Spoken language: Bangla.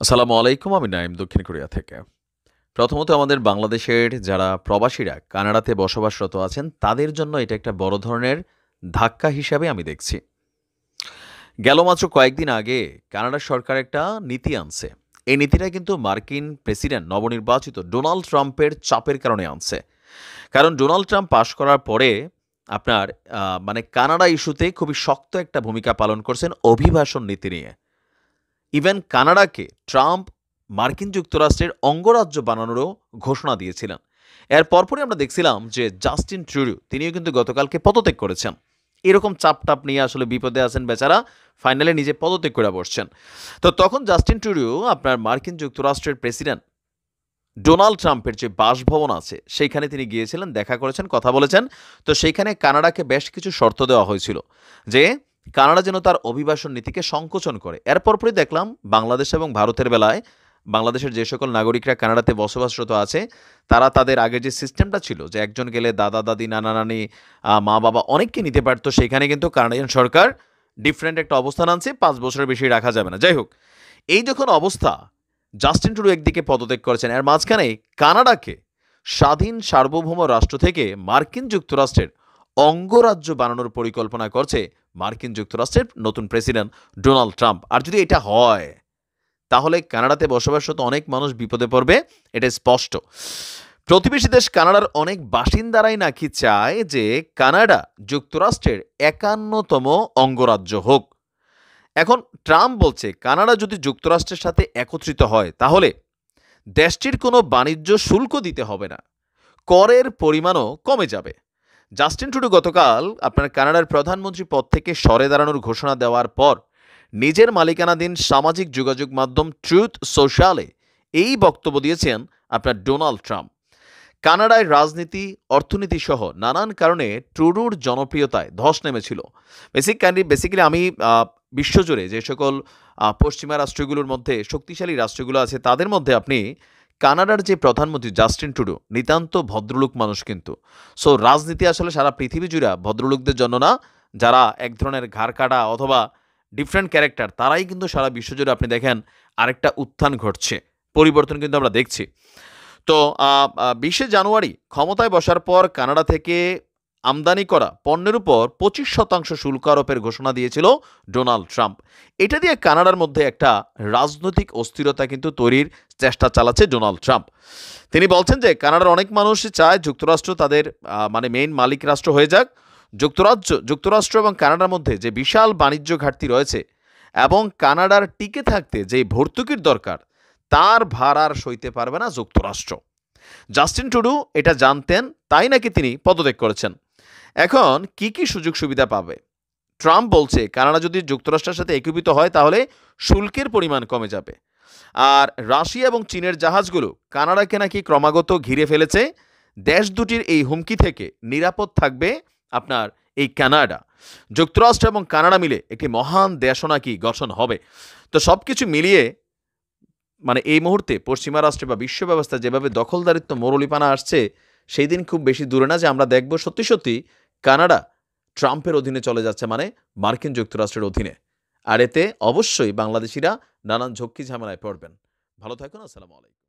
আসসালামু আলাইকুম। আমি নাইম দক্ষিণ কোরিয়া থেকে। প্রথমত আমাদের বাংলাদেশের যারা প্রবাসীরা কানাডাতে বসবাসরত আছেন, তাদের জন্য এটা একটা বড় ধরনের ধাক্কা হিসাবে আমি দেখছি। গেল মাত্র কয়েকদিন আগে কানাডা সরকার একটা নীতি আনছে। এই নীতিটা কিন্তু মার্কিন প্রেসিডেন্ট নবনির্বাচিত ডোনাল্ড ট্রাম্পের চাপের কারণে আনছে। কারণ ডোনাল্ড ট্রাম্প পাশ করার পরে আপনার মানে কানাডা ইস্যুতে খুবই শক্ত একটা ভূমিকা পালন করছেন অভিবাসন নীতি নিয়ে। ইভেন কানাডাকে ট্রাম্প মার্কিন যুক্তরাষ্ট্রের অঙ্গরাজ্য বানানোরও ঘোষণা দিয়েছিলেন। এর পরপরই আমরা দেখছিলাম যে জাস্টিন ট্রুডো তিনিও কিন্তু গতকালকে পদত্যাগ করেছেন। এরকম চাপ নিয়ে আসলে বিপদে আছেন বেচারা, ফাইনালে নিজে পদত্যাগ করে বসছেন। তো তখন জাস্টিন ট্রুডো আপনার মার্কিন যুক্তরাষ্ট্রের প্রেসিডেন্ট ডোনাল্ড ট্রাম্পের যে বাসভবন আছে সেইখানে তিনি গিয়েছিলেন, দেখা করেছেন, কথা বলেছেন। তো সেইখানে কানাডাকে বেশ কিছু শর্ত দেওয়া হয়েছিল যে কানাডা যেন তার অভিবাসন নীতিকে সংকোচন করে। এর পরপরই দেখলাম বাংলাদেশ এবং ভারতের বেলায় বাংলাদেশের যে সকল নাগরিকরা কানাডাতে বসবাসরত আছে তারা তাদের আগে যে সিস্টেমটা ছিল যে একজন গেলে দাদা দাদি নানা নানি মা বাবা অনেককে নিতে পারতো, সেখানে কিন্তু কানাডিয়ান সরকার ডিফারেন্ট একটা অবস্থান আনছে, 5 বছরের বেশি রাখা যাবে না। যাই হোক, এই যখন অবস্থা, জাস্টিন ট্রুডো একদিকে পদত্যাগ করেছেন, এর মাঝখানে কানাডাকে স্বাধীন সার্বভৌম রাষ্ট্র থেকে মার্কিন যুক্তরাষ্ট্রের অঙ্গরাজ্য বানানোর পরিকল্পনা করছে মার্কিন যুক্তরাষ্ট্রের নতুন প্রেসিডেন্ট ডোনাল্ড ট্রাম্প। আর যদি এটা হয় তাহলে কানাডাতে বসবাসরত অনেক মানুষ বিপদে পড়বে, এটা স্পষ্ট। প্রতিবেশী দেশ কানাডার অনেক বাসিন্দারাই নাকি চায় যে কানাডা যুক্তরাষ্ট্রের 51তম অঙ্গরাজ্য হোক। এখন ট্রাম্প বলছে কানাডা যদি যুক্তরাষ্ট্রের সাথে একত্রিত হয় তাহলে দেশটির কোনো বাণিজ্য শুল্ক দিতে হবে না, করের পরিমাণও কমে যাবে। জাস্টিন ট্রুডো গতকাল আপনার কানাডার প্রধানমন্ত্রী পদ থেকে সরে দাঁড়ানোর ঘোষণা দেওয়ার পর নিজের মালিকানাধীন সামাজিক যোগাযোগ মাধ্যম ট্রুথ সোশ্যালে এই বক্তব্য দিয়েছেন আপনার ডোনাল্ড ট্রাম্প। কানাডায় রাজনীতি, অর্থনীতি সহ নানান কারণে ট্রুডোর জনপ্রিয়তায় ধস নেমেছিল। বেসিক্যালি আমি বিশ্বজুড়ে যে সকল পশ্চিমা রাষ্ট্রগুলোর মধ্যে শক্তিশালী রাষ্ট্রগুলো আছে তাদের মধ্যে আপনি কানাডার যে প্রধানমন্ত্রী জাস্টিন ট্রুডো নিতান্ত ভদ্রলোক মানুষ কিন্তু। সো রাজনীতি আসলে সারা পৃথিবী জুড়ে ভদ্রলোকদের জন্য না, যারা এক ধরনের ঘাড় কাটা অথবা ডিফারেন্ট ক্যারেক্টার তারাই কিন্তু সারা বিশ্বজুড়ে আপনি দেখেন আরেকটা উত্থান ঘটছে, পরিবর্তন কিন্তু আমরা দেখছি। তো ২০শে জানুয়ারি ক্ষমতায় বসার পর কানাডা থেকে আমদানি করা পণ্যের উপর ২৫% শুল্ক আরোপের ঘোষণা দিয়েছিল ডোনাল্ড ট্রাম্প। এটা দিয়ে কানাডার মধ্যে একটা রাজনৈতিক অস্থিরতা কিন্তু তৈরির চেষ্টা চালাচ্ছে ডোনাল্ড ট্রাম্প। তিনি বলছেন যে কানাডার অনেক মানুষই চায় যুক্তরাষ্ট্র তাদের মানে মেইন মালিক রাষ্ট্র হয়ে যাক। যুক্তরাষ্ট্র এবং কানাডার মধ্যে যে বিশাল বাণিজ্য ঘাটতি রয়েছে এবং কানাডার টিকে থাকতে যে ভর্তুকির দরকার তার ভার আর সইতে পারবে না যুক্তরাষ্ট্র। জাস্টিন ট্রুডো এটা জানতেন, তাই নাকি তিনি পদত্যাগ করেছেন। এখন কি সুযোগ সুবিধা পাবে? ট্রাম্প বলছে কানাডা যদি যুক্তরাষ্ট্রের সাথে একীভূত হয় তাহলে শুল্কের পরিমাণ কমে যাবে। আর রাশিয়া এবং চীনের জাহাজগুলো কানাডাকে নাকি ক্রমাগত ঘিরে ফেলেছে। দেশ দুটির এই হুমকি থেকে নিরাপদ থাকবে আপনার এই কানাডা। যুক্তরাষ্ট্র এবং কানাডা মিলে একটি মহান দেশও নাকি গঠন হবে। তো সব কিছু মিলিয়ে মানে এই মুহূর্তে পশ্চিমা রাষ্ট্রে বা বিশ্ব ব্যবস্থা যেভাবে দখলদারিত্ব মরুলিপানা আসছে, সেই দিন খুব বেশি দূরে না যে আমরা দেখব সত্যি সত্যি কানাডা ট্রাম্পের অধীনে চলে যাচ্ছে, মানে মার্কিন যুক্তরাষ্ট্রের অধীনে। আর এতে অবশ্যই বাংলাদেশিরা নানান ঝক্কি ঝামেলায় পড়বেন। ভালো থাকুন। আসসালামু আলাইকুম।